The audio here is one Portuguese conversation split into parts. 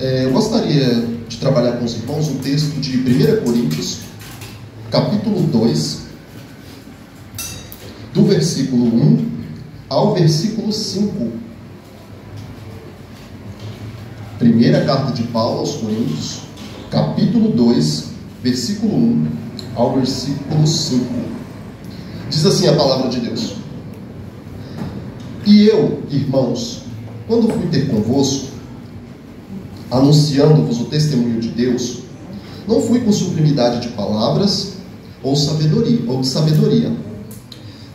Eu gostaria de trabalhar com os irmãos um texto de 1 Coríntios, capítulo 2, do versículo 1 ao versículo 5. Primeira carta de Paulo aos Coríntios, capítulo 2, versículo 1 ao versículo 5. Diz assim a palavra de Deus: E eu, irmãos, quando fui ter convosco, anunciando-vos o testemunho de Deus, não fui com sublimidade de palavras ou de sabedoria,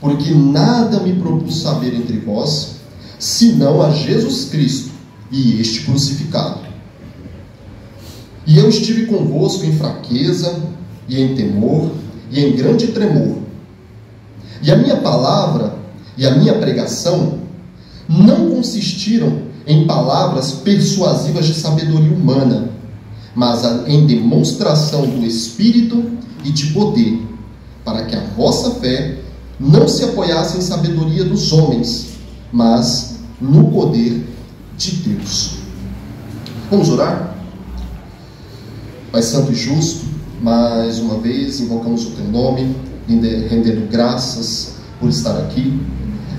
porque nada me propus saber entre vós, senão a Jesus Cristo e este crucificado. E eu estive convosco em fraqueza, e em temor, e em grande tremor. E a minha palavra e a minha pregação não consistiram em palavras persuasivas de sabedoria humana, mas em demonstração do Espírito e de poder, para que a vossa fé não se apoiasse em sabedoria dos homens, mas no poder de Deus. Vamos orar? Pai Santo e Justo, mais uma vez invocamos o Teu nome, rendendo graças por estar aqui,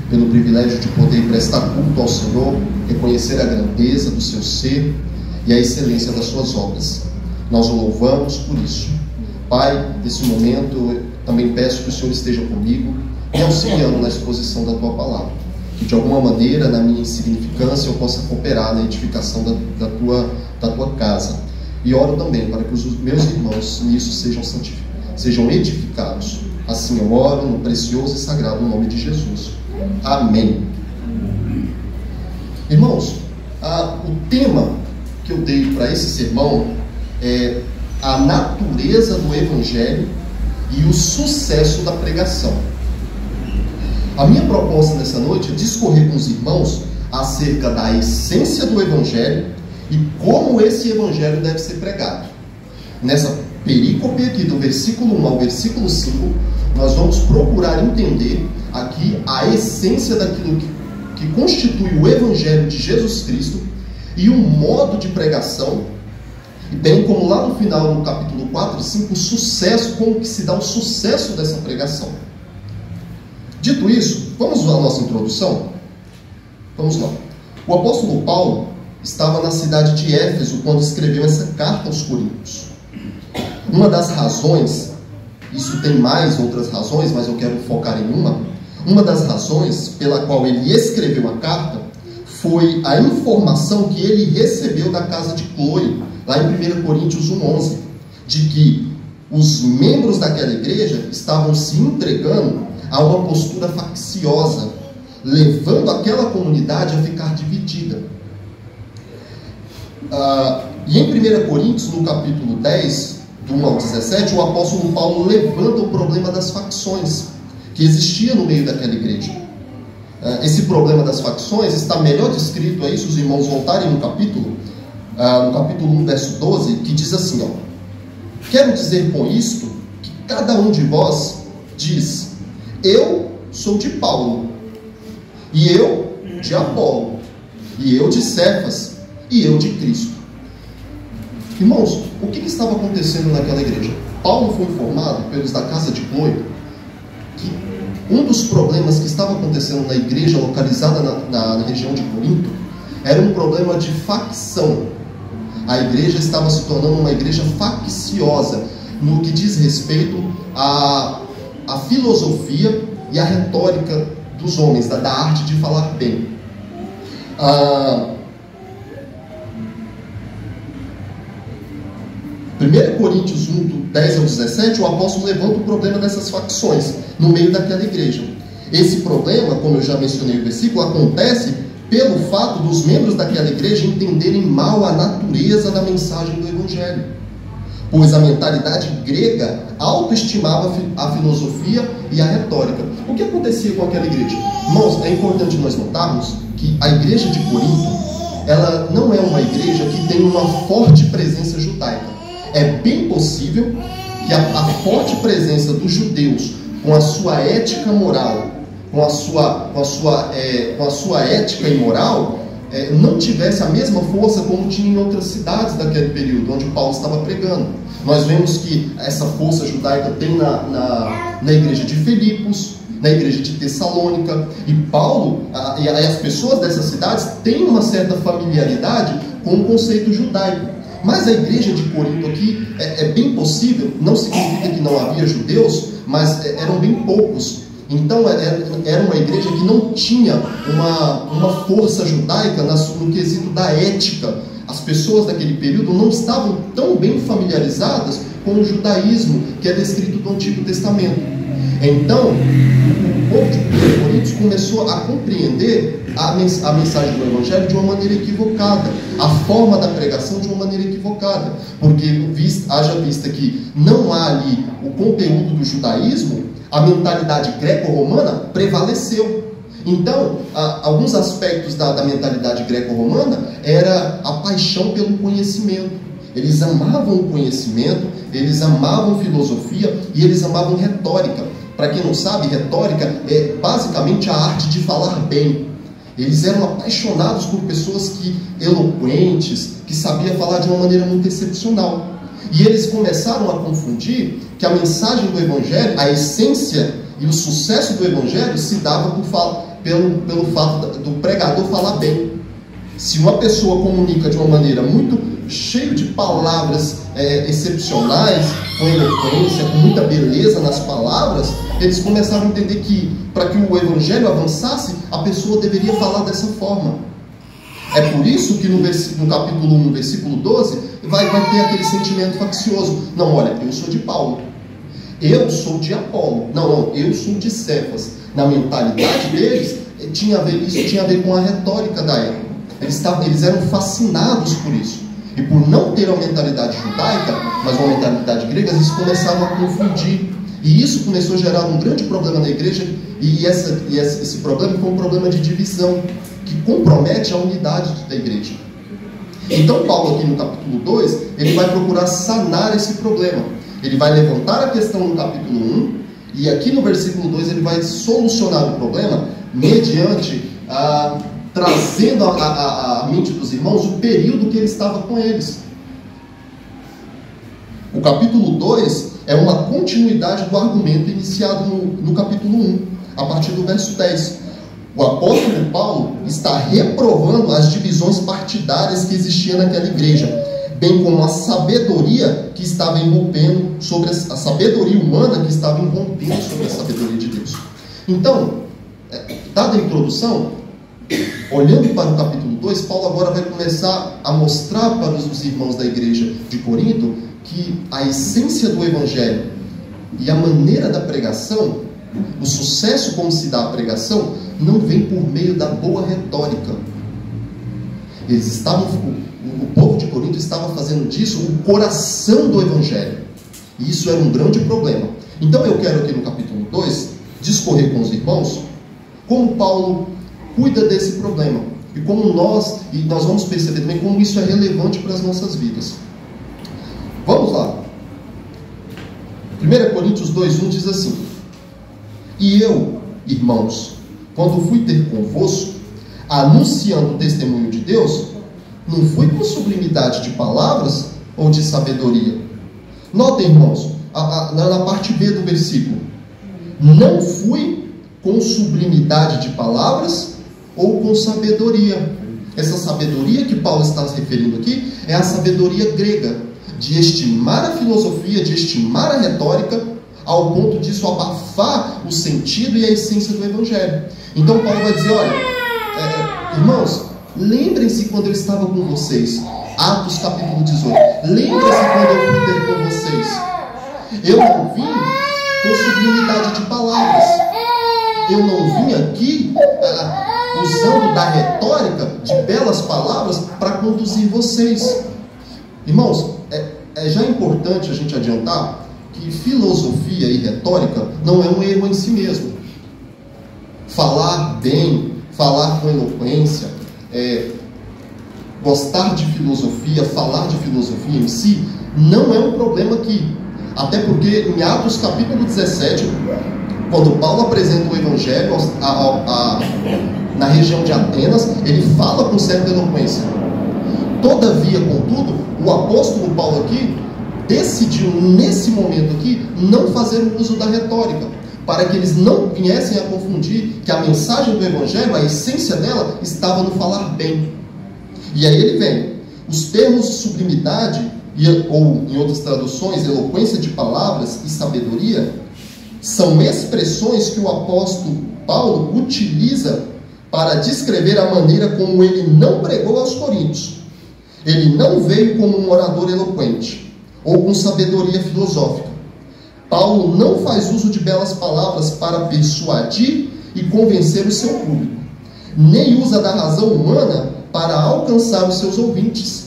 pelo privilégio de poder prestar culto ao Senhor, reconhecer a grandeza do Seu ser e a excelência das Suas obras. Nós o louvamos por isso. Pai, nesse momento, eu também peço que o Senhor esteja comigo, me auxiliando na exposição da Tua palavra. Que de alguma maneira, na minha insignificância, eu possa cooperar na edificação da tua casa. E oro também para que os meus irmãos nisso sejam edificados. Assim eu oro no precioso e sagrado nome de Jesus. Amém. Irmãos, o tema que eu dei para esse sermão é a natureza do Evangelho e o sucesso da pregação. A minha proposta nessa noite é discorrer com os irmãos acerca da essência do Evangelho e como esse Evangelho deve ser pregado. Nessa perícope aqui, do versículo 1 ao versículo 5, nós vamos procurar entender aqui a essência daquilo que constitui o Evangelho de Jesus Cristo e o modo de pregação, e bem como lá no final, no capítulo 4 e 5, o sucesso, como que se dá o sucesso dessa pregação. Dito isso, vamos à nossa introdução? Vamos lá. O apóstolo Paulo estava na cidade de Éfeso quando escreveu essa carta aos Coríntios. Uma das razões, isso tem mais outras razões, mas eu quero focar em uma das razões pela qual ele escreveu a carta foi a informação que ele recebeu da casa de Cloe, lá em 1 Coríntios 1:11, de que os membros daquela igreja estavam se entregando a uma postura facciosa, levando aquela comunidade a ficar dividida. E em 1 Coríntios, no capítulo 10, do 1 ao 17, o apóstolo Paulo levanta o problema das facções que existia no meio daquela igreja. Esse problema das facções está melhor descrito aí, se os irmãos voltarem no capítulo 1, verso 12, que diz assim, ó: Quero dizer com isto que cada um de vós diz: eu sou de Paulo, e eu de Apolo, e eu de Cefas, e eu de Cristo. Irmãos, o que estava acontecendo naquela igreja? Paulo foi informado pelos da casa de Cloe que um dos problemas que estava acontecendo na igreja localizada na região de Corinto era um problema de facção. A igreja estava se tornando uma igreja facciosa no que diz respeito à filosofia e à retórica dos homens, da arte de falar bem. 1 Coríntios 1, do 10 ao 17, o apóstolo levanta o problema dessas facções no meio daquela igreja. Esse problema, como eu já mencionei no versículo, acontece pelo fato dos membros daquela igreja entenderem mal a natureza da mensagem do Evangelho, pois a mentalidade grega autoestimava a filosofia e a retórica. O que acontecia com aquela igreja? Irmãos, é importante nós notarmos que a igreja de Corinto, ela não é uma igreja que tem uma forte presença judaica. É bem possível que a forte presença dos judeus, com a sua ética moral, com a sua ética e moral, não tivesse a mesma força como tinha em outras cidades daquele período, onde Paulo estava pregando. Nós vemos que essa força judaica tem na igreja de Filipos, na igreja de Tessalônica, e Paulo e as pessoas dessas cidades têm uma certa familiaridade com o conceito judaico. Mas a igreja de Corinto aqui é bem possível, não significa que não havia judeus, mas eram bem poucos. Então era uma igreja que não tinha uma força judaica no quesito da ética. As pessoas daquele período não estavam tão bem familiarizadas com o judaísmo que é descrito no Antigo Testamento. Então, o povo de Corinto começou a compreender a mensagem do Evangelho de uma maneira equivocada, a forma da pregação de uma maneira equivocada, porque haja vista que não há ali o conteúdo do judaísmo, a mentalidade greco-romana prevaleceu. Então, alguns aspectos da mentalidade greco-romana era a paixão pelo conhecimento. Eles amavam o conhecimento, eles amavam filosofia e eles amavam retórica. Para quem não sabe, retórica é basicamente a arte de falar bem. Eles eram apaixonados por pessoas eloquentes, que sabiam falar de uma maneira muito excepcional. E eles começaram a confundir que a mensagem do Evangelho, a essência e o sucesso do Evangelho se dava pelo fato do pregador falar bem. Se uma pessoa comunica de uma maneira muito cheia de palavras excepcionais, com eloquência, com muita beleza nas palavras, eles começaram a entender que, para que o Evangelho avançasse, a pessoa deveria falar dessa forma. É por isso que no capítulo 1, versículo 12, vai ter aquele sentimento faccioso. Não, olha, eu sou de Paulo, eu sou de Apolo, não, eu sou de Cefas. Na mentalidade deles, isso tinha a ver com a retórica da época. Eles eram fascinados por isso. E por não ter uma mentalidade judaica, mas uma mentalidade grega, eles começaram a confundir. E isso começou a gerar um grande problema na igreja, e esse problema foi um problema de divisão, que compromete a unidade da igreja. Então Paulo aqui no capítulo 2, ele vai procurar sanar esse problema. Ele vai levantar a questão no capítulo 1, e aqui no versículo 2 ele vai solucionar o problema mediante trazendo à mente dos irmãos o período que ele estava com eles. O capítulo 2 é uma continuidade do argumento iniciado no capítulo 1, a partir do verso 10. O apóstolo Paulo está reprovando as divisões partidárias que existiam naquela igreja, bem como a sabedoria que estava irrompendo sobre a sabedoria humana que estava irrompendo sobre a sabedoria de Deus. Então, dada a introdução, olhando para o capítulo 2, Paulo agora vai começar a mostrar para os irmãos da igreja de Corinto que a essência do Evangelho e a maneira da pregação, o sucesso como se dá a pregação, não vem por meio da boa retórica. O povo de Corinto estava fazendo disso o coração do Evangelho. E isso era um grande problema. Então eu quero aqui no capítulo 2 discorrer com os irmãos como Paulo cuida desse problema. E como nós vamos perceber também como isso é relevante para as nossas vidas. Vamos lá. 1 Coríntios 2:1 diz assim: E eu, irmãos, quando fui ter convosco, anunciando o testemunho de Deus, não fui com sublimidade de palavras ou de sabedoria. Notem, irmãos, na parte B do versículo, não fui com sublimidade de palavras ou com sabedoria. Essa sabedoria que Paulo está se referindo aqui é a sabedoria grega, de estimar a filosofia, de estimar a retórica, ao ponto disso abafar o sentido e a essência do Evangelho. Então Paulo vai dizer, olha, irmãos, lembrem-se quando eu estava com vocês, Atos capítulo 18, lembrem-se quando eu fui ter com vocês, eu não vim com sublimidade de palavras, eu não vim aqui usando da retórica, de belas palavras, para conduzir vocês. Irmãos, é já importante a gente adiantar que filosofia e retórica não é um erro em si mesmo. Falar bem, falar com eloquência, gostar de filosofia, falar de filosofia em si, não é um problema aqui. Até porque em Atos capítulo 17, quando Paulo apresenta o Evangelho na região de Atenas, ele fala com certa eloquência. Todavia, contudo, o apóstolo Paulo aqui decidiu, nesse momento aqui, não fazer o uso da retórica, para que eles não viessem a confundir que a mensagem do Evangelho, a essência dela, estava no falar bem. E aí ele vem, os termos sublimidade, ou em outras traduções, eloquência de palavras e sabedoria, são expressões que o apóstolo Paulo utiliza para descrever a maneira como ele não pregou aos coríntios. Ele não veio como um orador eloquente, ou com sabedoria filosófica. Paulo não faz uso de belas palavras para persuadir e convencer o seu público, nem usa da razão humana para alcançar os seus ouvintes.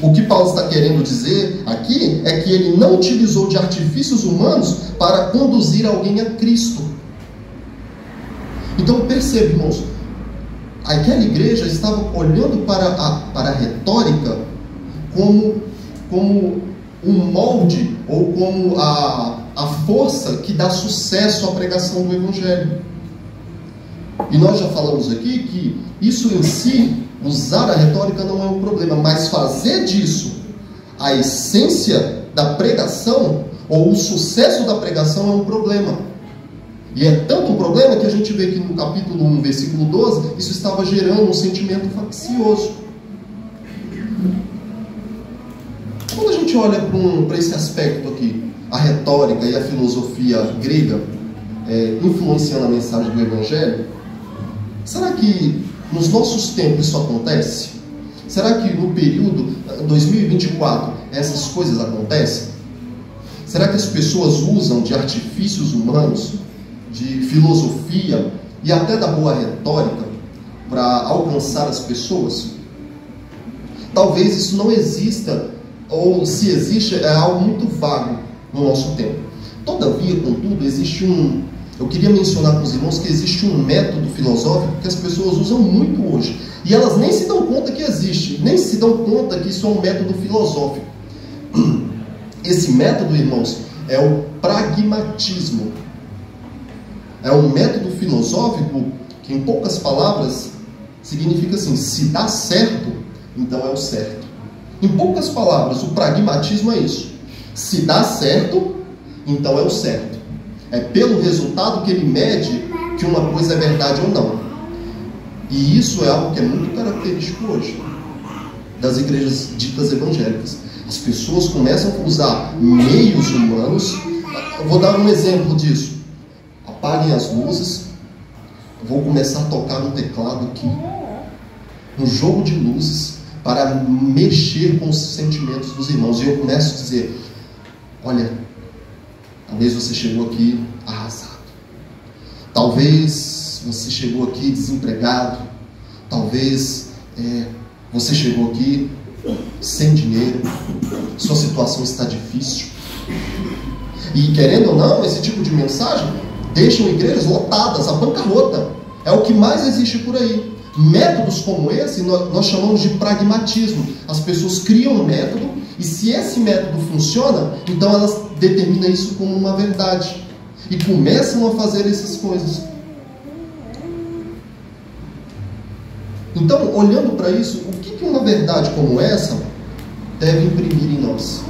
O que Paulo está querendo dizer aqui é que ele não utilizou de artifícios humanos para conduzir alguém a Cristo. Então perceba, irmãos, aquela igreja estava olhando para a retórica como um molde, ou como a força que dá sucesso à pregação do Evangelho. E nós já falamos aqui que isso em si, usar a retórica não é um problema, mas fazer disso a essência da pregação, ou o sucesso da pregação, é um problema. E é tanto um problema que a gente vê que no capítulo 1, versículo 12, isso estava gerando um sentimento faccioso. Quando a gente olha para esse aspecto aqui, a retórica e a filosofia grega influenciando a mensagem do Evangelho, será que nos nossos tempos isso acontece? Será que no período 2024 essas coisas acontecem? Será que as pessoas usam de artifícios humanos, de filosofia e até da boa retórica para alcançar as pessoas? Talvez isso não exista, ou se existe, é algo muito vago no nosso tempo. Todavia, contudo, eu queria mencionar com os irmãos que existe um método filosófico que as pessoas usam muito hoje, e elas nem se dão conta que existe, nem se dão conta que isso é um método filosófico. Esse método, irmãos, é o pragmatismo. É um método filosófico que, em poucas palavras, significa assim: se dá certo, então é o certo. Em poucas palavras, o pragmatismo é isso: se dá certo, então é o certo. É pelo resultado que ele mede que uma coisa é verdade ou não. E isso é algo que é muito característico hoje das igrejas ditas evangélicas. As pessoas começam a usar meios humanos. Eu vou dar um exemplo disso. Apaguem as luzes, eu vou começar a tocar no teclado aqui, um jogo de luzes, para mexer com os sentimentos dos irmãos. E eu começo a dizer: olha, talvez você chegou aqui arrasado, talvez você chegou aqui desempregado, talvez você chegou aqui sem dinheiro, sua situação está difícil. E querendo ou não, esse tipo de mensagem deixam igrejas lotadas, a bancarrota. É o que mais existe por aí. Métodos como esse nós chamamos de pragmatismo. As pessoas criam um método, e se esse método funciona, então elas determinam isso como uma verdade e começam a fazer essas coisas. Então, olhando para isso, o que uma verdade como essa deve imprimir em nós?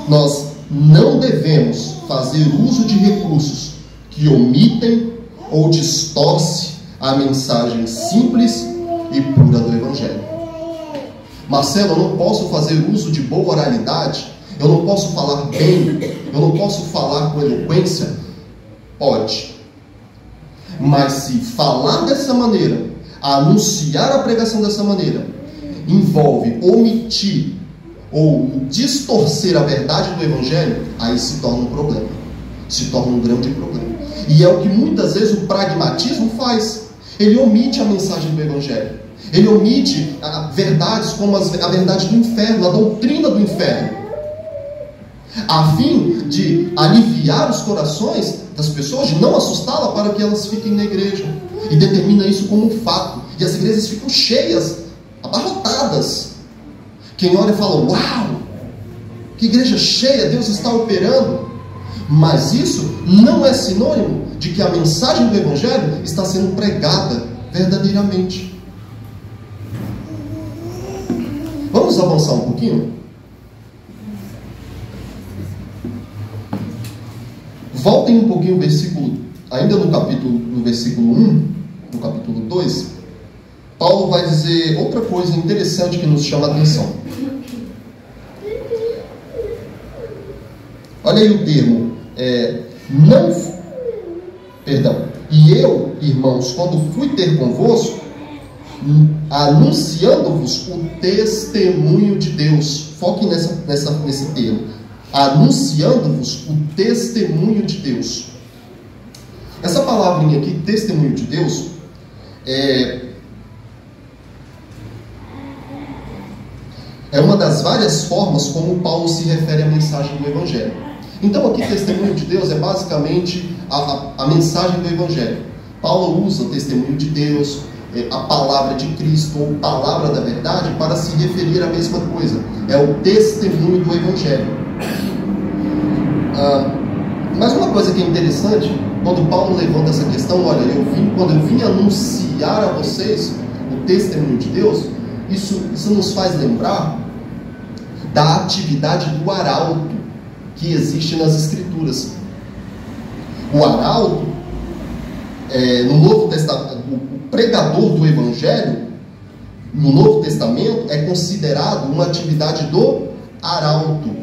Nós não devemos fazer uso de recursos que omitem ou distorcem a mensagem simples e pura do Evangelho. Marcelo, eu não posso fazer uso de boa oralidade? Eu não posso falar bem? Eu não posso falar com eloquência? Pode. Mas se falar dessa maneira, anunciar a pregação dessa maneira, envolve omitir ou distorcer a verdade do Evangelho, aí se torna um problema. Se torna um grande problema. E é o que muitas vezes o pragmatismo faz. Ele omite a mensagem do Evangelho. Ele omite verdades como a verdade do inferno, a doutrina do inferno, a fim de aliviar os corações das pessoas, de não assustá-las, para que elas fiquem na igreja. E determina isso como um fato. E as igrejas ficam cheias, abarrotadas. Quem olha fala: uau, que igreja cheia, Deus está operando. Mas isso não é sinônimo de que a mensagem do Evangelho está sendo pregada verdadeiramente. Vamos avançar um pouquinho? Voltem um pouquinho o versículo, ainda no versículo 1, no capítulo 2, Paulo vai dizer outra coisa interessante que nos chama a atenção. Olha aí o termo, e eu, irmãos, quando fui ter convosco, anunciando-vos o testemunho de Deus. Foque nesse termo. Anunciando-vos o testemunho de Deus. Essa palavrinha aqui, testemunho de Deus, é uma das várias formas como Paulo se refere à mensagem do Evangelho. Então aqui, testemunho de Deus é basicamente a mensagem do Evangelho. Paulo usa o testemunho de Deus, a palavra de Cristo, ou palavra da verdade, para se referir à mesma coisa. É o testemunho do Evangelho. Mas uma coisa que é interessante, quando Paulo levanta essa questão, olha, quando eu vim anunciar a vocês o testemunho de Deus, isso nos faz lembrar da atividade do arauto que existe nas Escrituras. O arauto, no Novo Testamento, o pregador do Evangelho, no Novo Testamento, é considerado uma atividade do arauto.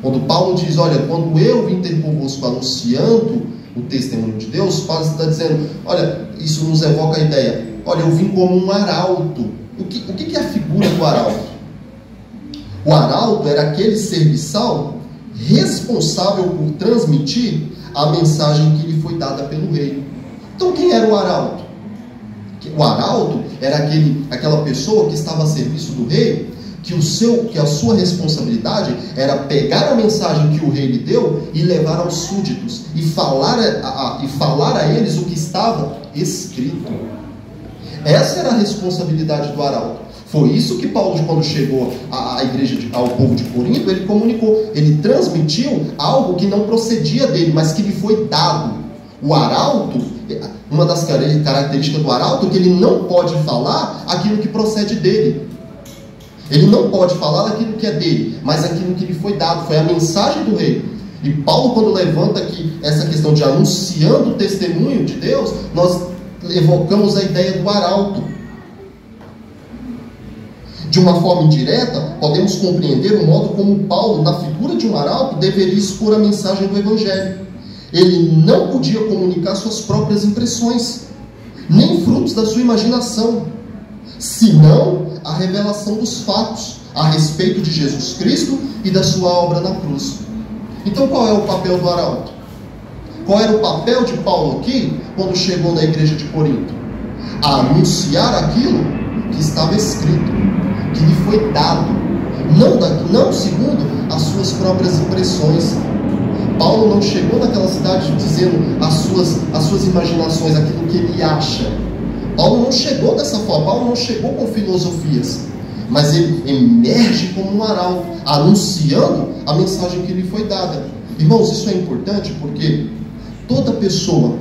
Quando Paulo diz, olha, quando eu vim ter convosco anunciando o testemunho de Deus, Paulo está dizendo, olha, isso nos evoca a ideia, olha, eu vim como um arauto. O que é a figura do arauto? O arauto era aquele serviçal responsável por transmitir a mensagem que lhe foi dada pelo rei. Então, quem era o arauto? O arauto era aquela pessoa que estava a serviço do rei, que a sua responsabilidade era pegar a mensagem que o rei lhe deu e levar aos súditos e falar a eles o que estava escrito. Essa era a responsabilidade do arauto. Foi isso que Paulo, quando chegou à igreja, ao povo de Corinto, ele comunicou. Ele transmitiu algo que não procedia dele, mas que lhe foi dado. O arauto, uma das características do arauto é que ele não pode falar aquilo que procede dele. Ele não pode falar daquilo que é dele, mas aquilo que lhe foi dado. Foi a mensagem do rei. E Paulo, quando levanta aqui essa questão de anunciando o testemunho de Deus, nós evocamos a ideia do arauto. De uma forma indireta, podemos compreender o modo como Paulo, na figura de um arauto, deveria expor a mensagem do Evangelho. Ele não podia comunicar suas próprias impressões, nem frutos da sua imaginação, senão a revelação dos fatos a respeito de Jesus Cristo e da sua obra na cruz. Então, qual é o papel do arauto? Qual era o papel de Paulo aqui, quando chegou na igreja de Corinto? A anunciar aquilo que estava escrito, que lhe foi dado, não segundo as suas próprias impressões. Paulo não chegou naquela cidade dizendo as suas imaginações, aquilo que ele acha. Paulo não chegou dessa forma, Paulo não chegou com filosofias, mas ele emerge como um arauto, anunciando a mensagem que lhe foi dada. Irmãos, isso é importante porque toda pessoa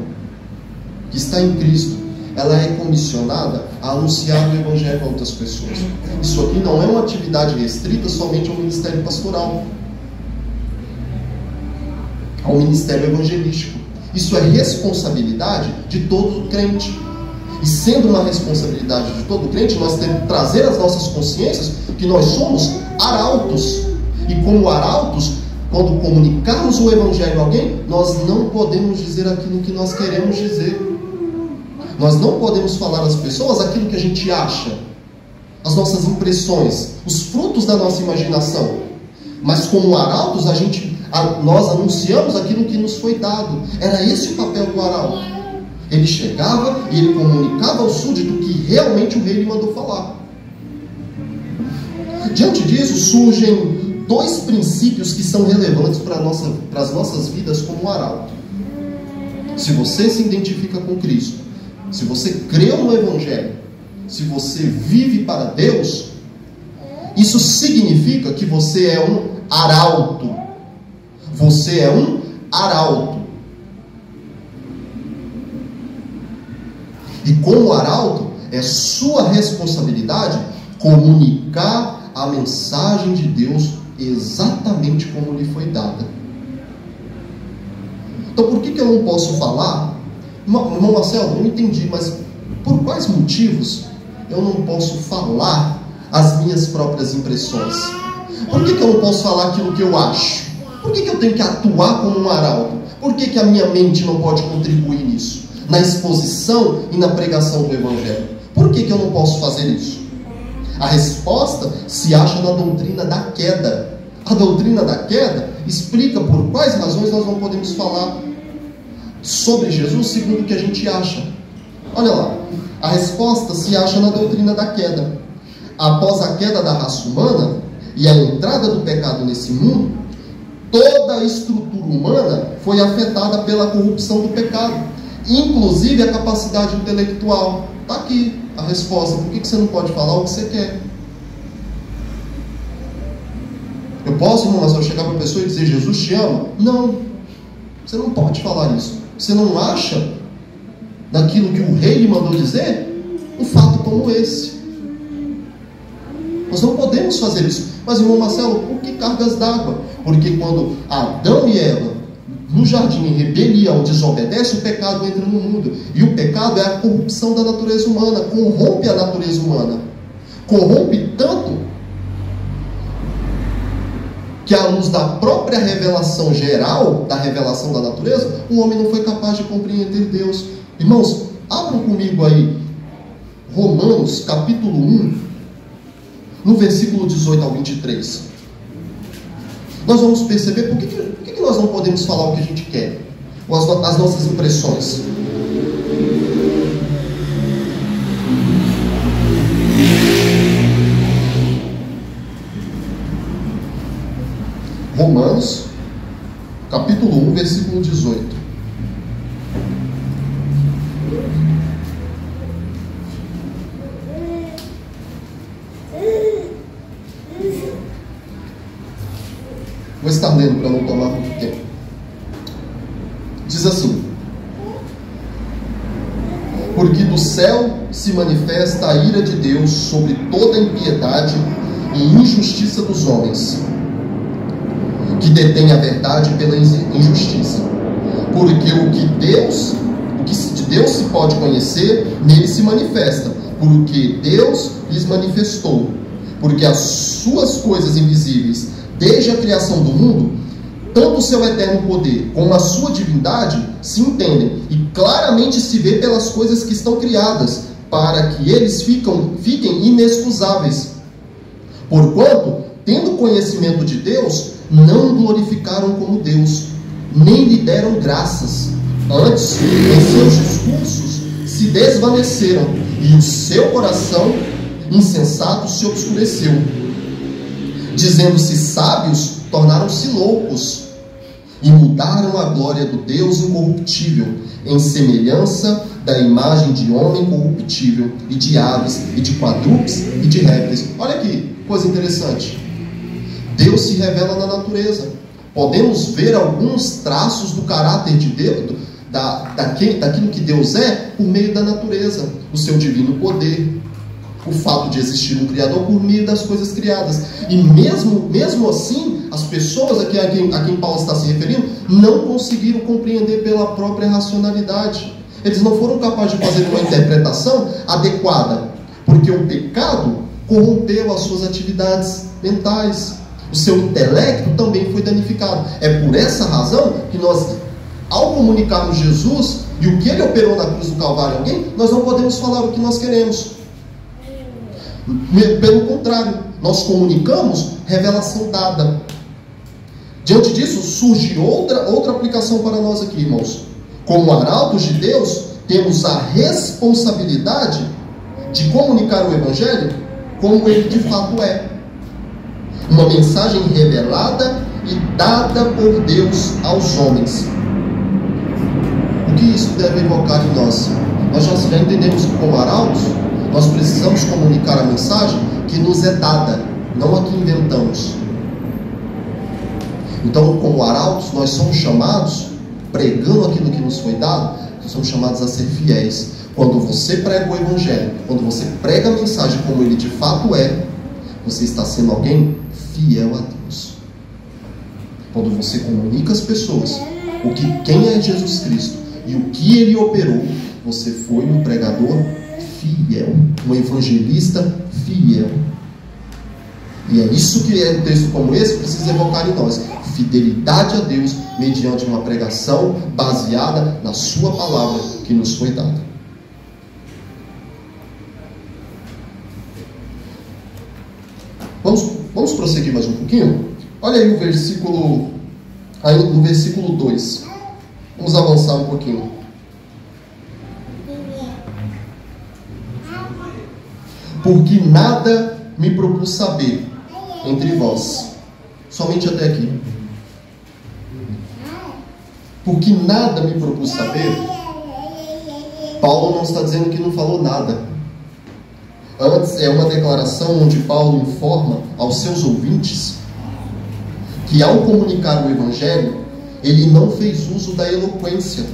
que está em Cristo, ela é comissionada a anunciar o Evangelho a outras pessoas. Isso aqui não é uma atividade restrita somente ao ministério pastoral, ao ministério evangelístico. Isso é responsabilidade de todo crente. E sendo uma responsabilidade de todo crente, nós temos que trazer às nossas consciências que nós somos arautos. E como arautos, quando comunicarmos o Evangelho a alguém, nós não podemos dizer aquilo que nós queremos dizer. Nós não podemos falar às pessoas aquilo que a gente acha, as nossas impressões, os frutos da nossa imaginação. Mas como arautos, nós anunciamos aquilo que nos foi dado. Era esse o papel do arauto. Ele chegava e ele comunicava ao súdito que realmente o rei lhe mandou falar. Diante disso, surgem dois princípios que são relevantes para as nossas vidas como arauto. Se você se identifica com Cristo, se você crê no Evangelho, se você vive para Deus, isso significa que você é um arauto. Você é um arauto. E como arauto, é sua responsabilidade comunicar a mensagem de Deus exatamente como lhe foi dada. Então por que eu não posso falar? Irmão Marcelo, não entendi, mas por quais motivos eu não posso falar as minhas próprias impressões? Por que eu não posso falar aquilo que eu acho? Por que eu tenho que atuar como um arauto? Por que a minha mente não pode contribuir nisso? Na exposição e na pregação do Evangelho. Por que eu não posso fazer isso? A resposta se acha na doutrina da queda. A doutrina da queda explica por quais razões nós não podemos falar sobre Jesus segundo o que a gente acha. Olha lá, a resposta se acha na doutrina da queda. Após a queda da raça humana e a entrada do pecado nesse mundo, toda a estrutura humana foi afetada pela corrupção do pecado, inclusive a capacidade intelectual. Está aqui a resposta. Por que você não pode falar o que você quer? Eu posso, irmão, mas eu chegar para a pessoa e dizer: Jesus te ama? Não, você não pode falar isso. Você não acha naquilo que o rei lhe mandou dizer um fato como esse. Nós não podemos fazer isso. Mas, irmão Marcelo, por que cargas d'água? Porque quando Adão e Eva no jardim em rebelião desobedecem, o pecado entra no mundo. E o pecado é a corrupção da natureza humana, corrompe a natureza humana. Corrompe tanto que, à luz da própria revelação geral, da revelação da natureza, o homem não foi capaz de compreender Deus. Irmãos, abram comigo aí Romanos capítulo 1, no versículo 18 ao 23. Nós vamos perceber por que nós não podemos falar o que a gente quer, ou as nossas impressões. Romanos, capítulo 1, versículo 18. Vou estar lendo para não tomar muito tempo. Diz assim: porque do céu se manifesta a ira de Deus sobre toda a impiedade e injustiça dos homens, que detém a verdade pela injustiça. Porque o que de Deus se pode conhecer, nele se manifesta, porque Deus lhes manifestou. Porque as suas coisas invisíveis, desde a criação do mundo, tanto o seu eterno poder como a sua divindade se entendem, e claramente se vê pelas coisas que estão criadas, para que eles fiquem inexcusáveis. Porquanto, tendo conhecimento de Deus, não glorificaram como Deus, nem lhe deram graças. Antes, em seus discursos, se desvaneceram, e o seu coração insensato se obscureceu. Dizendo-se sábios, tornaram-se loucos, e mudaram a glória do Deus incorruptível, em semelhança da imagem de homem corruptível, e de aves, e de quadrúpedes, e de répteis. Olha aqui, coisa interessante. Deus se revela na natureza. Podemos ver alguns traços do caráter de Deus, daquilo que Deus é, por meio da natureza. O seu divino poder, o fato de existir um Criador por meio das coisas criadas. E mesmo assim, as pessoas a quem Paulo está se referindo não conseguiram compreender pela própria racionalidade. Eles não foram capazes de fazer uma interpretação adequada, porque o pecado corrompeu as suas atividades mentais. O seu intelecto também foi danificado. É por essa razão que nós, ao comunicarmos Jesus e o que ele operou na cruz do Calvário a alguém, nós não podemos falar o que nós queremos. Pelo contrário, nós comunicamos revelação dada. Diante disso, surge outra aplicação para nós aqui, irmãos. Como arautos de Deus, temos a responsabilidade de comunicar o Evangelho como ele de fato é. Uma mensagem revelada e dada por Deus aos homens. O que isso deve evocar em nós? Nós já entendemos que como arautos, nós precisamos comunicar a mensagem que nos é dada, não a que inventamos. Então, como arautos, nós somos chamados, pregando aquilo que nos foi dado, nós somos chamados a ser fiéis. Quando você prega o Evangelho, quando você prega a mensagem como ele de fato é, você está sendo alguém fiel a Deus. Quando você comunica às pessoas quem é Jesus Cristo e o que ele operou, você foi um pregador fiel, um evangelista fiel. E é isso que um texto como esse precisa evocar em nós: fidelidade a Deus mediante uma pregação baseada na sua palavra que nos foi dada. Vamos prosseguir mais um pouquinho? Olha aí o versículo, aí no versículo 2. Vamos avançar um pouquinho. Porque nada me propus saber entre vós. Somente até aqui. Porque nada me propus saber. Paulo não está dizendo que não falou nada. Antes, é uma declaração onde Paulo informa aos seus ouvintes que ao comunicar o Evangelho, ele não fez uso da eloquência.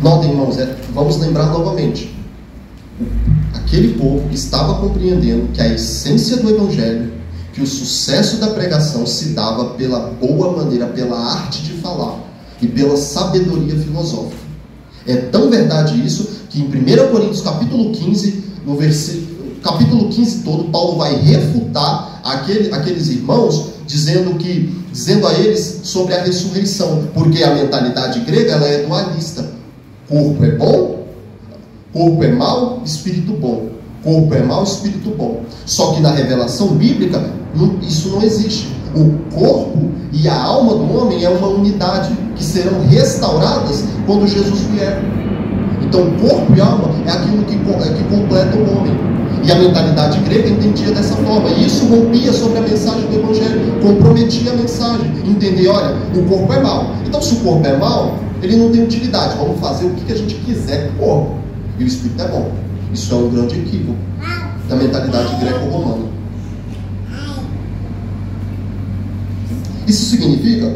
Notem, irmãos, vamos lembrar novamente. Aquele povo estava compreendendo que a essência do Evangelho, que o sucesso da pregação se dava pela boa maneira, pela arte de falar e pela sabedoria filosófica. É tão verdade isso que em 1 Coríntios capítulo 15, no capítulo 15 todo, Paulo vai refutar aqueles irmãos, dizendo a eles sobre a ressurreição, porque a mentalidade grega ela é dualista. Corpo é bom, corpo é mau, espírito bom. Corpo é mau, espírito bom. Só que na revelação bíblica isso não existe. O corpo e a alma do homem é uma unidade que serão restauradas quando Jesus vier. Então corpo e alma é aquilo que completa o homem. E a mentalidade grega entendia dessa forma. E isso rompia sobre a mensagem do Evangelho, comprometia a mensagem. Entender, olha, o corpo é mau. Então se o corpo é mau, ele não tem utilidade. Vamos fazer o que a gente quiser com o corpo. E o espírito é bom. Isso é um grande equívoco da mentalidade greco-romana. Isso significa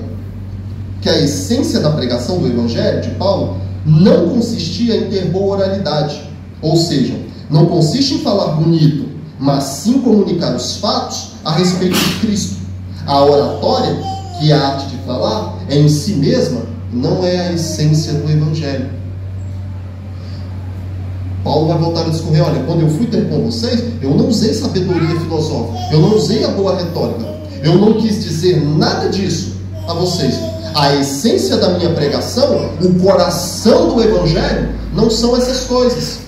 que a essência da pregação do Evangelho de Paulo não consistia em ter boa oralidade. Ou seja, não consiste em falar bonito, mas sim comunicar os fatos a respeito de Cristo. A oratória, que é a arte de falar, em si mesma não é a essência do Evangelho. Paulo vai voltar a discorrer: olha, quando eu fui ter com vocês, eu não usei sabedoria filosófica, eu não usei a boa retórica, eu não quis dizer nada disso a vocês. A essência da minha pregação, o coração do Evangelho, não são essas coisas.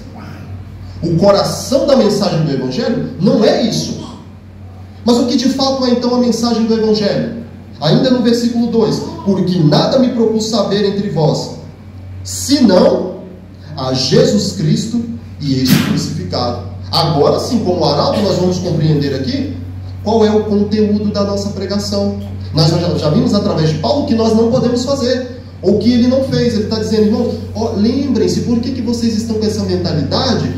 O coração da mensagem do Evangelho não é isso. Mas o que de fato é então a mensagem do Evangelho? Ainda no versículo 2: porque nada me propus saber entre vós, senão a Jesus Cristo e este crucificado. Agora sim, como arauto, nós vamos compreender aqui qual é o conteúdo da nossa pregação. Nós já vimos através de Paulo que nós não podemos fazer, ou que ele não fez. Ele está dizendo: irmãos, lembrem-se, por que vocês estão com essa mentalidade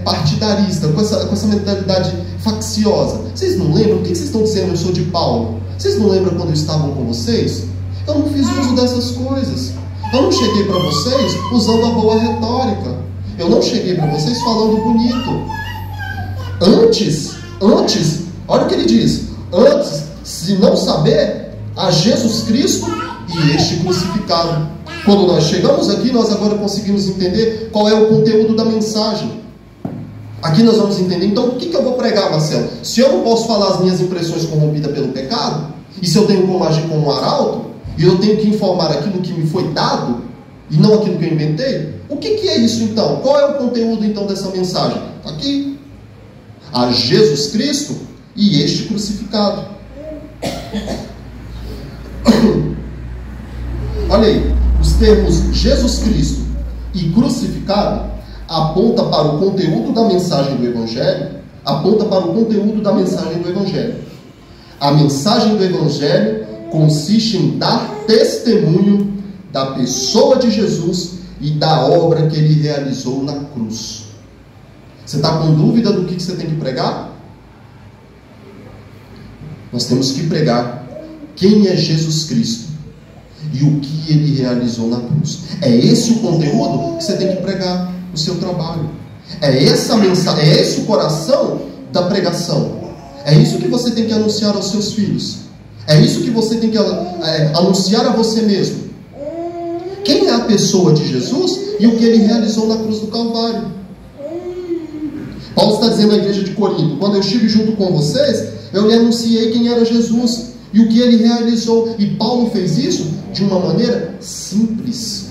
partidarista, com essa mentalidade facciosa? Vocês não lembram? O que vocês estão dizendo? Eu sou de Paulo. Vocês não lembram quando eu estava com vocês? Eu não fiz uso dessas coisas. Eu não cheguei para vocês usando a boa retórica. Eu não cheguei para vocês falando bonito. Antes, olha o que ele diz: antes, se não saber a Jesus Cristo e este crucificado. Quando nós chegamos aqui, nós agora conseguimos entender qual é o conteúdo da mensagem. Aqui nós vamos entender, então, o que eu vou pregar, Marcelo? Se eu não posso falar as minhas impressões corrompidas pelo pecado, e se eu tenho como agir como um arauto, e eu tenho que informar aquilo que me foi dado, e não aquilo que eu inventei, o que é isso então? Qual é o conteúdo então dessa mensagem? Aqui: a Jesus Cristo e este crucificado. Olha aí, os termos Jesus Cristo e crucificado aponta para o conteúdo da mensagem do Evangelho, aponta para o conteúdo da mensagem do Evangelho. A mensagem do Evangelho consiste em dar testemunho da pessoa de Jesus e da obra que ele realizou na cruz. Você está com dúvida do que você tem que pregar? Nós temos que pregar quem é Jesus Cristo e o que ele realizou na cruz. É esse o conteúdo que você tem que pregar. no seu trabalho. É essa mensagem, é esse o coração da pregação. É isso que você tem que anunciar aos seus filhos. É isso que você tem que anunciar a você mesmo. Quem é a pessoa de Jesus e o que ele realizou na cruz do Calvário. Paulo está dizendo à igreja de Corinto: quando eu estive junto com vocês, eu lhe anunciei quem era Jesus e o que ele realizou. E Paulo fez isso de uma maneira simples.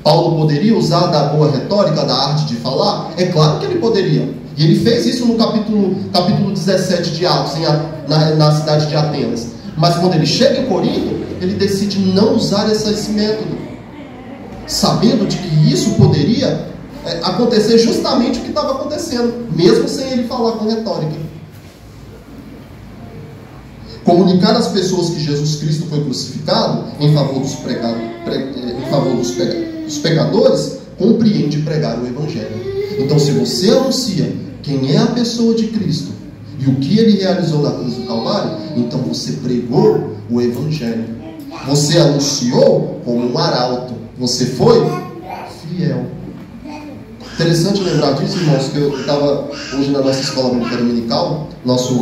Paulo poderia usar da boa retórica, da arte de falar? É claro que ele poderia. E ele fez isso no capítulo 17 de Atos, na cidade de Atenas. Mas quando ele chega em Corinto, ele decide não usar esse método, sabendo de que isso poderia acontecer justamente o que estava acontecendo, mesmo sem ele falar com retórica. Comunicar às pessoas que Jesus Cristo foi crucificado em favor dos pecadores, compreende pregar o Evangelho. Então, se você anuncia quem é a pessoa de Cristo e o que ele realizou na cruz do Calvário, então você pregou o Evangelho. Você anunciou como um arauto. Você foi fiel. Interessante lembrar disso, irmãos, que eu estava hoje na nossa escola bíblica dominical. Nosso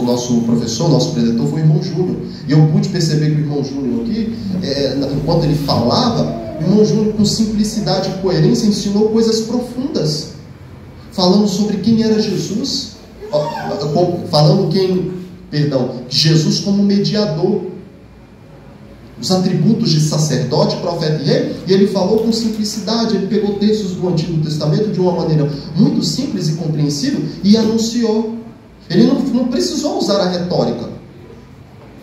professor, nosso preletor foi o irmão Júnior. E eu pude perceber que o irmão Júnior aqui, enquanto ele falava, o irmão Júnior, com simplicidade e coerência, ensinou coisas profundas, falando sobre quem era Jesus, falando Jesus como mediador, os atributos de sacerdote, profeta e rei. E ele falou com simplicidade. Ele pegou textos do Antigo Testamento de uma maneira muito simples e compreensível e anunciou. Ele não precisou usar a retórica,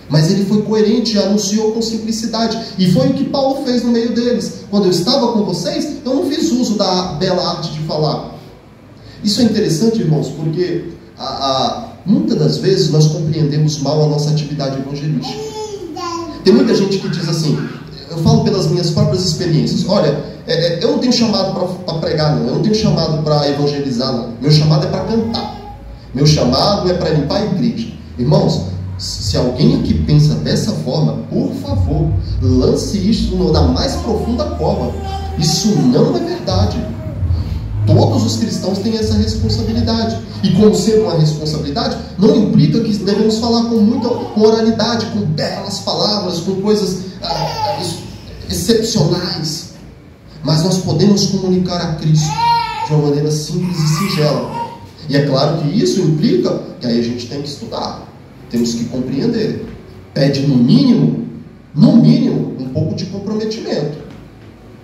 mas ele foi coerente e anunciou com simplicidade. E foi o que Paulo fez no meio deles. Quando eu estava com vocês, eu não fiz uso da bela arte de falar. Isso é interessante, irmãos, porque muitas das vezes nós compreendemos mal a nossa atividade evangelística. Tem muita gente que diz assim, eu falo pelas minhas próprias experiências: olha, eu não tenho chamado para pregar, não. Eu não tenho chamado para evangelizar, não. Meu chamado é para cantar. Meu chamado é para limpar a igreja. Irmãos, se alguém aqui pensa dessa forma, por favor, lance isso na mais profunda cova. Isso não é verdade. Todos os cristãos têm essa responsabilidade. E como sendo uma responsabilidade, não implica que devemos falar com oralidade, com belas palavras, com coisas excepcionais. Mas nós podemos comunicar a Cristo de uma maneira simples e singela. E é claro que isso implica que aí a gente tem que estudar. Temos que compreender. Pede no mínimo, um pouco de comprometimento,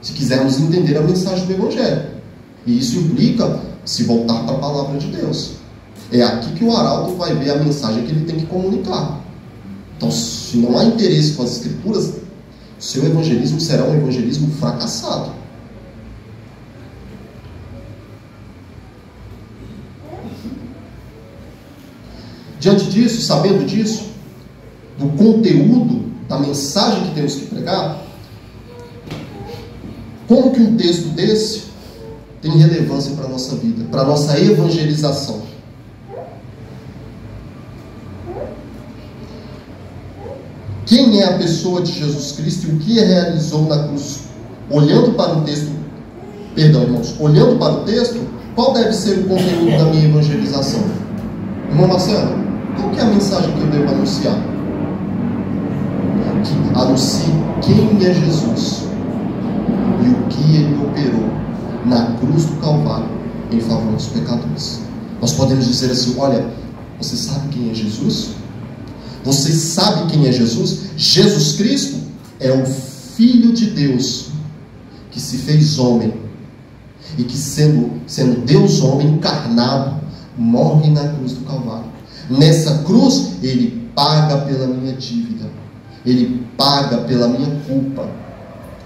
se quisermos entender a mensagem do Evangelho. E isso implica se voltar para a palavra de Deus. É aqui que o arauto vai ver a mensagem que ele tem que comunicar. Então, se não há interesse com as Escrituras, seu evangelismo será um evangelismo fracassado. Diante disso, sabendo disso, do conteúdo da mensagem que temos que pregar, como que um texto desse tem relevância para a nossa vida, para a nossa evangelização? Quem é a pessoa de Jesus Cristo e o que realizou na cruz? Olhando para o texto, olhando para o texto, qual deve ser o conteúdo da minha evangelização? Irmão Marcelo, qual que é a mensagem que eu devo anunciar? Que anuncie quem é Jesus e o que ele operou na cruz do Calvário em favor dos pecadores. Nós podemos dizer assim: olha, você sabe quem é Jesus? Você sabe quem é Jesus? Jesus Cristo é o Filho de Deus que se fez homem e que sendo Deus homem encarnado, morre na cruz do Calvário. Nessa cruz ele paga pela minha dívida, ele paga pela minha culpa.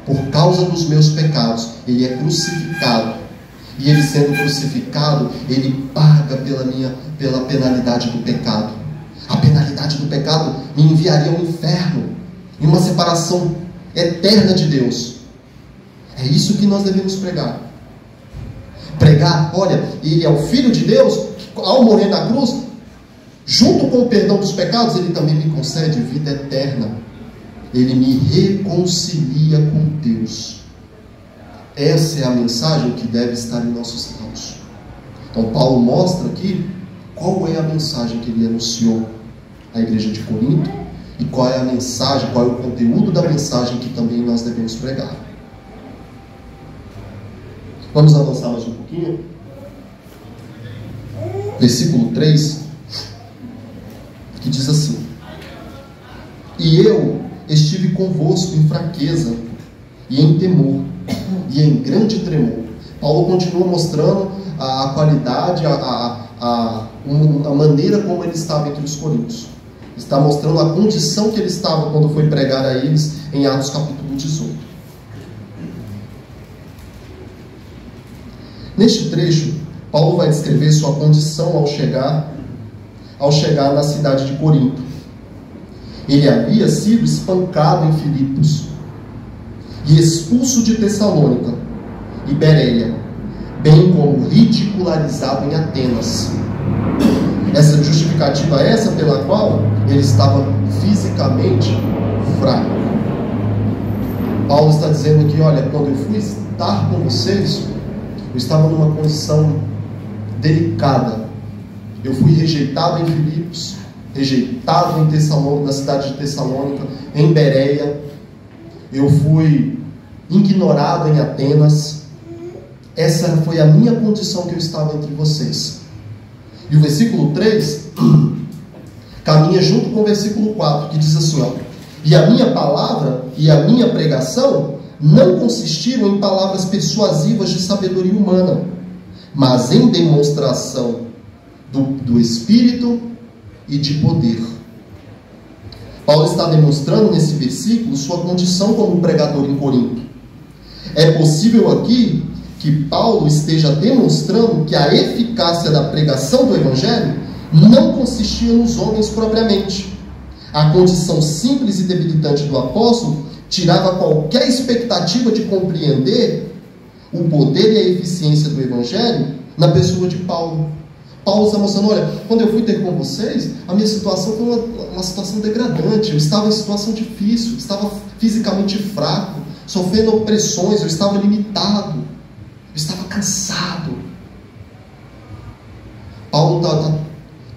Por causa dos meus pecados, ele é crucificado. E ele sendo crucificado, ele paga pela penalidade do pecado. A penalidade do pecado me enviaria ao inferno, em uma separação eterna de Deus. É isso que nós devemos pregar. Pregar, olha, ele é o Filho de Deus, que ao morrer na cruz, junto com o perdão dos pecados, ele também me concede vida eterna. Ele me reconcilia com Deus. Essa é a mensagem que deve estar em nossos lábios. Então Paulo mostra aqui qual é a mensagem que ele anunciou à igreja de Corinto e qual é a mensagem, qual é o conteúdo da mensagem que também nós devemos pregar. Vamos avançar mais um pouquinho. Versículo 3, que diz assim: e eu estive convosco em fraqueza e em temor e em grande tremor. Paulo continua mostrando a qualidade, a maneira como ele estava entre os coríntios. Está mostrando a condição que ele estava quando foi pregar a eles em Atos capítulo 18. Neste trecho, Paulo vai descrever sua condição ao chegar na cidade de Corinto. Ele havia sido espancado em Filipos e expulso de Tessalônica e Bereia, bem como ridicularizado em Atenas. Essa justificativa é essa pela qual ele estava fisicamente fraco. Paulo está dizendo que, olha, quando eu fui estar com vocês, eu estava numa condição delicada. Eu fui rejeitado em Filipos, rejeitado em Tessalônica, na cidade de Tessalônica, em Bereia. Eu fui ignorado em Atenas. Essa foi a minha condição que eu estava entre vocês. E o versículo 3 caminha junto com o versículo 4, que diz assim, ó: e a minha palavra e a minha pregação não consistiram em palavras persuasivas de sabedoria humana, mas em demonstração do Espírito e de poder. Paulo está demonstrando nesse versículo sua condição como pregador em Corinto. É possível aqui que Paulo esteja demonstrando que a eficácia da pregação do Evangelho não consistia nos homens propriamente. A condição simples e debilitante do apóstolo tirava qualquer expectativa de compreender o poder e a eficiência do Evangelho na pessoa de Paulo. Paulo está mostrando, olha, quando eu fui ter com vocês, a minha situação foi uma situação degradante, eu estava em situação difícil, estava fisicamente fraco, sofrendo opressões, eu estava limitado, eu estava cansado. Paulo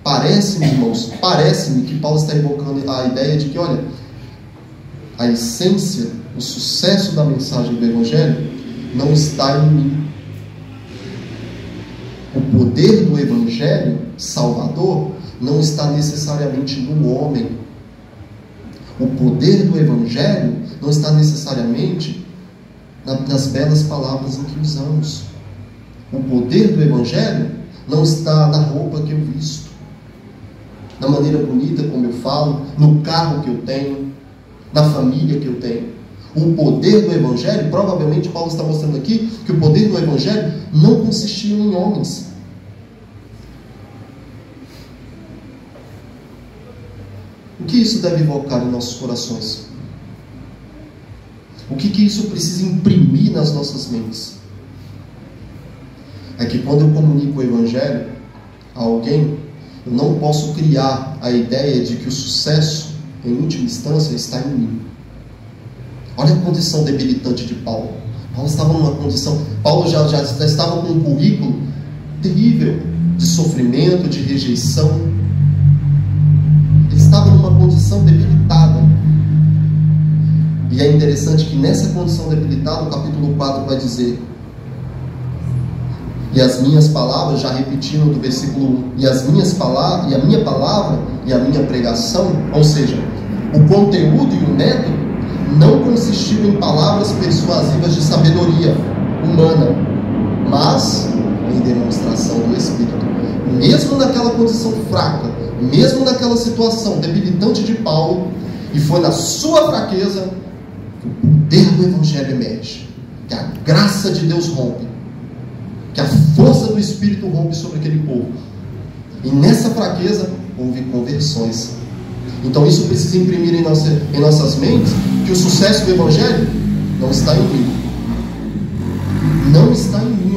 parece-me, irmãos, parece-me que Paulo está invocando a ideia de que, olha, a essência, o sucesso da mensagem do Evangelho não está em mim. O poder do Evangelho Salvador não está necessariamente no homem. O poder do Evangelho não está necessariamente nas belas palavras em que usamos. O poder do Evangelho não está na roupa que eu visto, na maneira bonita como eu falo, no carro que eu tenho, na família que eu tenho. O poder do Evangelho, provavelmente Paulo está mostrando aqui, que o poder do Evangelho não consistia em homens. O que isso deve evocar em nossos corações? O que isso precisa imprimir nas nossas mentes? É que quando eu comunico o Evangelho a alguém, eu não posso criar a ideia de que o sucesso, em última instância, está em mim. Olha a condição debilitante de Paulo. Paulo estava numa condição... Paulo já estava com um currículo terrível de sofrimento, de rejeição. Ele estava numa condição debilitada. E é interessante que nessa condição debilitada, o capítulo 4 vai dizer: e as minhas palavras, já repetindo do versículo 1, e a minha palavra e a minha pregação, ou seja, o conteúdo e o método, não consistiram em palavras persuasivas de sabedoria humana, mas em demonstração do Espírito. Mesmo naquela condição fraca, mesmo naquela situação debilitante de Paulo, e foi na sua fraqueza que o poder do Evangelho emerge, que a graça de Deus rompe, que a força do Espírito rompe sobre aquele povo. E nessa fraqueza houve conversões. Então isso precisa imprimir em nossas mentes que o sucesso do Evangelho não está em mim. Não está em mim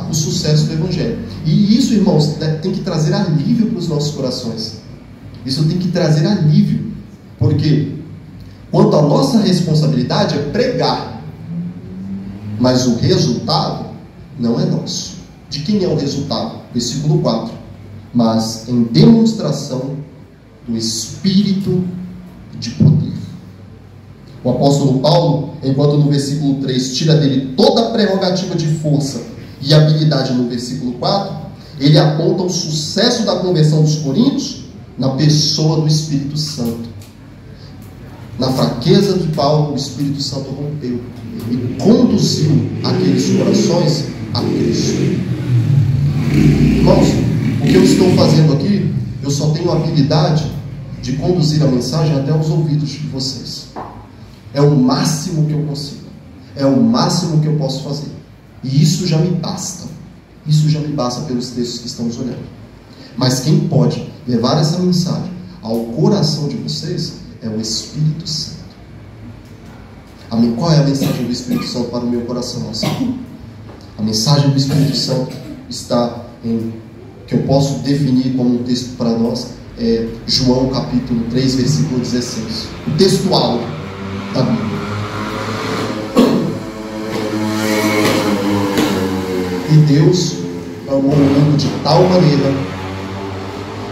o sucesso do Evangelho. E isso, irmãos, tem que trazer alívio para os nossos corações. Isso tem que trazer alívio. Porque quanto a nossa responsabilidade é pregar. mas o resultado não é nosso. De quem é o resultado? Versículo 4. Mas em demonstração do Espírito de poder. O apóstolo Paulo, enquanto no versículo 3 tira dele toda a prerrogativa de força e habilidade no versículo 4, ele aponta o sucesso da conversão dos coríntios na pessoa do Espírito Santo. Na fraqueza de Paulo, o Espírito Santo rompeu e conduziu aqueles corações a Cristo. Irmãos, o que eu estou fazendo aqui, eu só tenho a habilidade de conduzir a mensagem até os ouvidos de vocês. É o máximo que eu consigo. É o máximo que eu posso fazer. E isso já me basta. Isso já me basta pelos textos que estamos olhando. Mas quem pode levar essa mensagem ao coração de vocês é o Espírito Santo. Qual é a mensagem do Espírito Santo para o meu coração? A mensagem do Espírito Santo está em, que eu posso definir como um texto para nós, é João capítulo 3, versículo 16. O textual da Bíblia. E Deus amou o mundo de tal maneira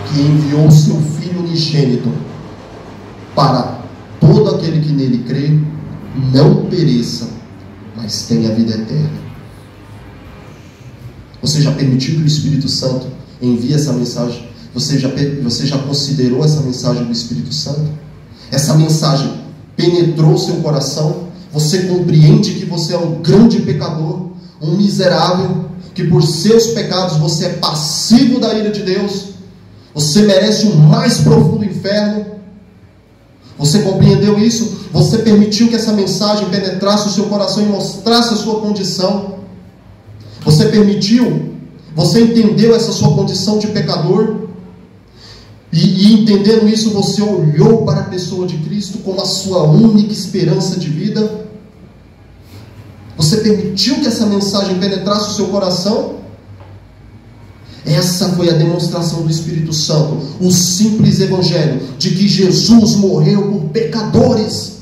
que enviou o seu Filho unigênito para todo aquele que nele crê não pereça, mas tenha vida eterna. Você já permitiu que o Espírito Santo envie essa mensagem? Você já considerou essa mensagem do Espírito Santo? Essa mensagem penetrou seu coração? Você compreende que você é um grande pecador, um miserável, que por seus pecados você é passivo da ira de Deus? Você merece o mais profundo inferno? Você compreendeu isso? Você permitiu que essa mensagem penetrasse o seu coração e mostrasse a sua condição? Você permitiu? Você entendeu essa sua condição de pecador? E entendendo isso, você olhou para a pessoa de Cristo como a sua única esperança de vida? Você permitiu que essa mensagem penetrasse o seu coração? Essa foi a demonstração do Espírito Santo, o simples evangelho de que Jesus morreu por pecadores,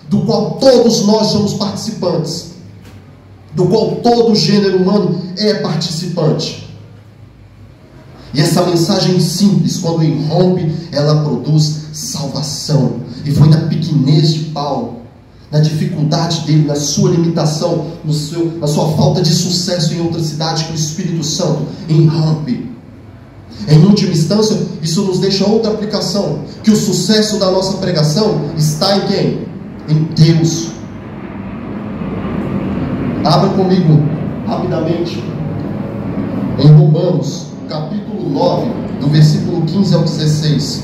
do qual todos nós somos participantes, do qual todo o gênero humano é participante. E essa mensagem simples, quando irrompe, ela produz salvação. E foi na pequenez de Paulo, na dificuldade dele, na sua limitação, na sua falta de sucesso em outra cidade, que o Espírito Santo irrompe. Em última instância, isso nos deixa outra aplicação, que o sucesso da nossa pregação está em quem? Em Deus. Abra comigo, rapidamente, em Romanos, capítulo 9, do versículo 15 ao 16.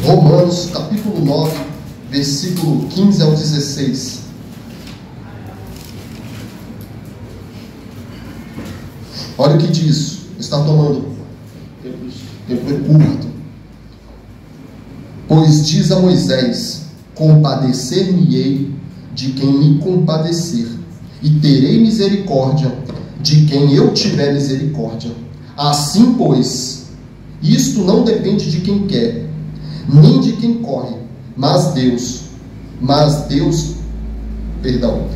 Romanos, capítulo 9, versículo 15 ao 16. Olha o que diz. Está tomando. Tempo é curto. Pois diz a Moisés: compadecer-me-ei de quem me compadecer, e terei misericórdia de quem eu tiver misericórdia. Assim, pois, isto não depende de quem quer, nem de quem corre,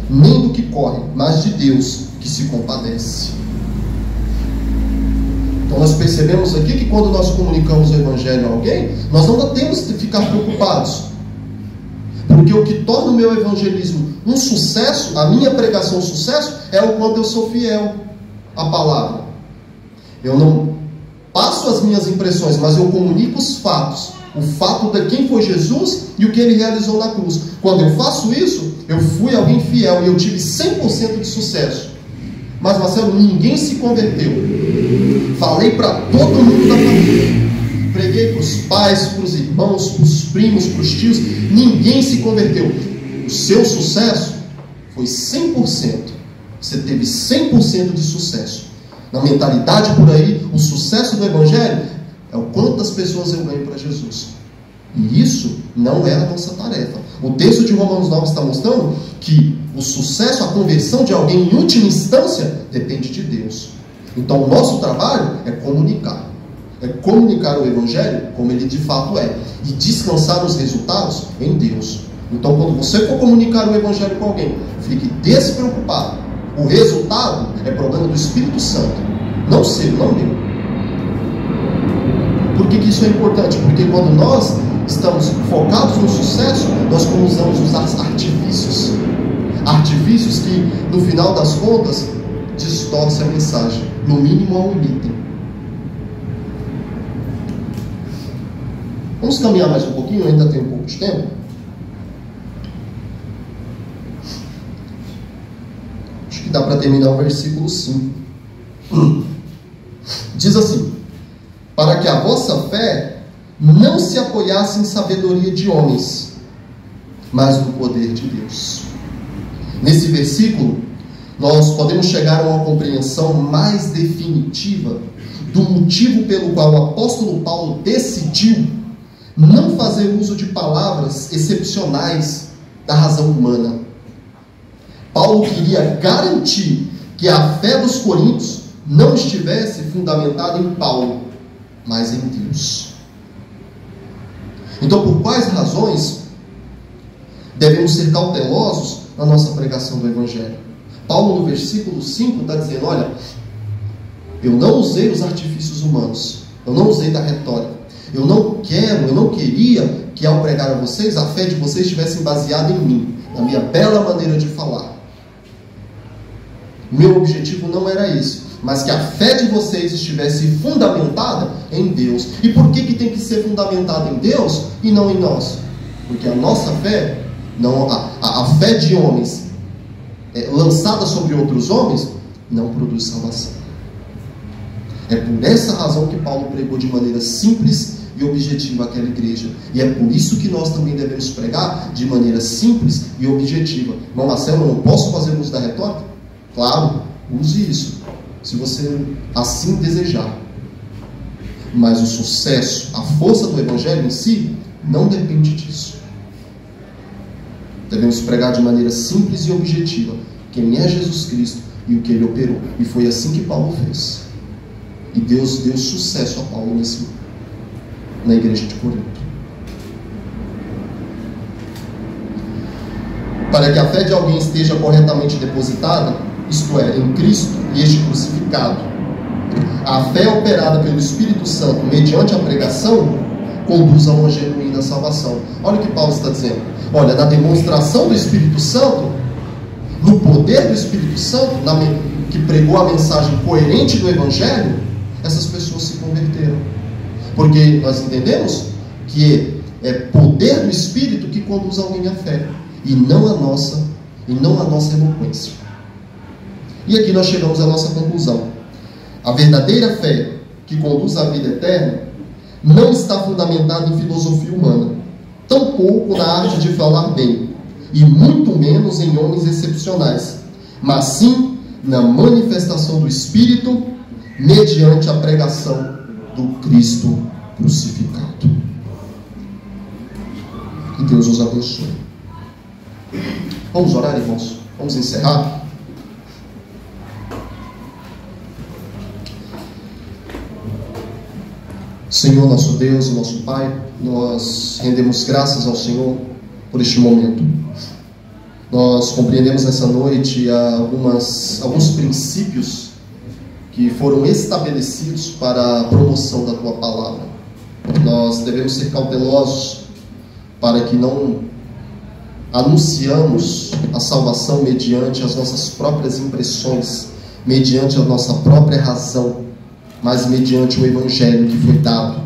nem do que corre, mas de Deus que se compadece. Então nós percebemos aqui que quando nós comunicamos o Evangelho a alguém, nós não temos que ficar preocupados, porque o que torna o meu evangelismo um sucesso, a minha pregação um sucesso, é o quanto eu sou fiel à palavra. Eu não passo as minhas impressões, mas eu comunico os fatos. O fato de quem foi Jesus e o que ele realizou na cruz. Quando eu faço isso, eu fui alguém fiel e eu tive 100% de sucesso. Mas, Marcelo, ninguém se converteu. Falei para todo mundo da família. Preguei para os pais, para os irmãos, para os primos, para os tios. Ninguém se converteu. O seu sucesso foi 100%. Você teve 100% de sucesso. Na mentalidade por aí, o sucesso do Evangelho é o quantas pessoas eu ganho para Jesus. E isso não é a nossa tarefa. O texto de Romanos 9 está mostrando que o sucesso, a conversão de alguém em última instância, depende de Deus. Então o nosso trabalho é comunicar. É comunicar o Evangelho como ele de fato é. E descansar nos resultados em Deus. Então, quando você for comunicar o Evangelho com alguém, fique despreocupado. O resultado é problema do Espírito Santo, não seu, não meu. Por que isso é importante? Porque quando nós estamos focados no sucesso, nós começamos a usar artifícios. Artifícios que, no final das contas, distorcem a mensagem, no mínimo a omitem. Vamos caminhar mais um pouquinho, eu ainda tenho um pouco de tempo. Acho que dá para terminar o versículo 5. Diz assim: para que a vossa fé não se apoiasse em sabedoria de homens, mas no poder de Deus. Nesse versículo, nós podemos chegar a uma compreensão mais definitiva do motivo pelo qual o apóstolo Paulo decidiu não fazer uso de palavras excepcionais da razão humana. Paulo queria garantir que a fé dos coríntios não estivesse fundamentada em Paulo, mas em Deus. Então, por quais razões devemos ser cautelosos na nossa pregação do Evangelho? Paulo, no versículo 5, está dizendo: olha, eu não usei os artifícios humanos, eu não usei da retórica, eu não queria que ao pregar a vocês, a fé de vocês estivesse baseada em mim, na minha bela maneira de falar. Meu objetivo não era isso, mas que a fé de vocês estivesse fundamentada em Deus. E por que tem que ser fundamentada em Deus e não em nós? Porque a nossa fé, não, a fé de homens lançada sobre outros homens, não produz salvação. É por essa razão que Paulo pregou de maneira simples e objetiva àquela igreja. E é por isso que nós também devemos pregar de maneira simples e objetiva. Irmão Marcelo, eu não posso fazer uso da retórica? Claro, use isso, se você assim desejar. Mas o sucesso, a força do Evangelho em si, não depende disso. Devemos pregar de maneira simples e objetiva quem é Jesus Cristo e o que Ele operou. E foi assim que Paulo fez. E Deus deu sucesso a Paulo na igreja de Corinto. Para que a fé de alguém esteja corretamente depositada, isto é, em Cristo e este crucificado, a fé operada pelo Espírito Santo mediante a pregação conduz a uma genuína salvação. Olha o que Paulo está dizendo. Olha, na demonstração do Espírito Santo, no poder do Espírito Santo, que pregou a mensagem coerente do Evangelho, essas pessoas se converteram. Porque nós entendemos que é poder do Espírito que conduz alguém à fé, e não a nossa eloquência. E aqui nós chegamos à nossa conclusão. A verdadeira fé que conduz à vida eterna não está fundamentada em filosofia humana, tampouco na arte de falar bem, e muito menos em homens excepcionais, mas sim na manifestação do Espírito mediante a pregação do Cristo crucificado. Que Deus os abençoe. Vamos orar, irmãos? Vamos encerrar? Senhor, nosso Deus e nosso Pai, nós rendemos graças ao Senhor por este momento. Nós compreendemos nessa noite alguns princípios que foram estabelecidos para a promoção da Tua Palavra. Nós devemos ser cautelosos para que não anunciamos a salvação mediante as nossas próprias impressões, mediante a nossa própria razão, mas mediante o Evangelho que foi dado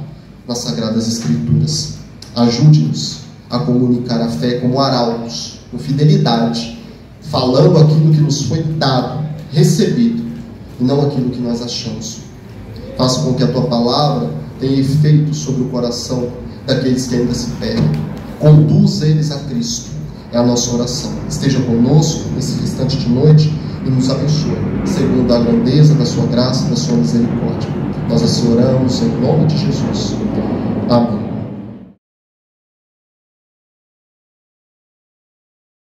nas Sagradas Escrituras. Ajude-nos a comunicar a fé como arautos, com fidelidade, falando aquilo que nos foi dado, recebido, e não aquilo que nós achamos. Faça com que a Tua Palavra tenha efeito sobre o coração daqueles que ainda se perdem. Conduza eles a Cristo. É a nossa oração. Esteja conosco nesse restante de noite e nos abençoe, segundo a grandeza da sua graça e da sua misericórdia. Nós assim oramos em nome de Jesus. Amém.